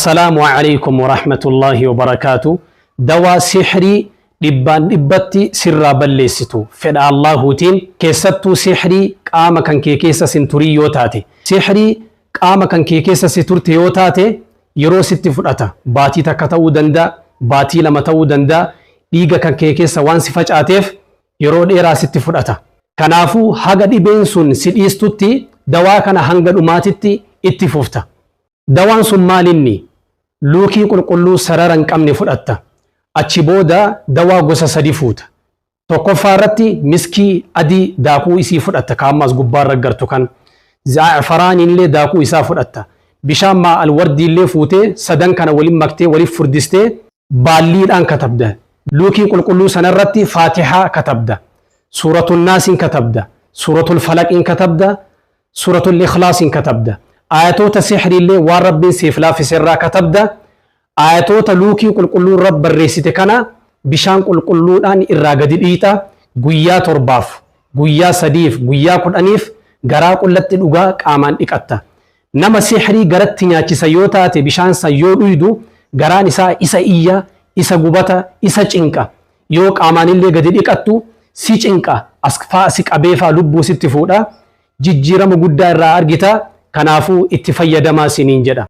السلام عليكم ورحمة الله وبركاته. دواء سحري دبان دبتي سر بلستو فدا الله تين كيستو سحري قام كان كيسا سنتوري يوتاتي سحري قام كان كيسا ستورتي يوتاتي يرو ست فداتا باتي تكتو دندا باتي لما تو دندا ديغا كان كيسا وان سفجاتيف يرو ديرا ست فداتا كنافو هاغا ديبين سن سيديستوتي دواء كان هانغا دوماتيتي اتفوفتا دوان سماليني لوكي قلقلو سرارن قمني فداتا achi booda dawaa gosa sadi fuuta. Tokkoffaa irratti miskii adii daakuu isii fudhatta kaammas gubbaarra gartu kan zaa'faraan illee daakuu isaa fudhatta. Bishaan maa alwardii illee fuutee sadan kana waliin maktee waliif furdistee baalliidhaan katabda. Luukii qulqulluu sanarratti Faatihaa katabda. Suuratul Naasiin katabda. Suuratul Falaqiin katabda. Suuratul Ikhlaasiin katabda. Ayatoota sihrii illee waan rabbiin siif laafisirraa katabda. Ayatoota luukii qulqulluu rab barreessite kana bishaan qulqulluudhaan irraa gadi dhiita guyyaa torbaaf guyyaa sadiif guyyaa kudhaniif garaa qullatti dhugaa qaamaan dhiqatta. Nama sihrii garatti nyaachisa yoo taate bishaan san yoo dhuydu garaan isaa isa iyya isa gubata isa cinqa yoo qaamaan illee gadi dhiqattu si cinqa asfaa si qabeefaa lubbuu sitti fuudha jijjiirama guddaa irraa argita kanaafuu itti fayyadamaa siniin jedha.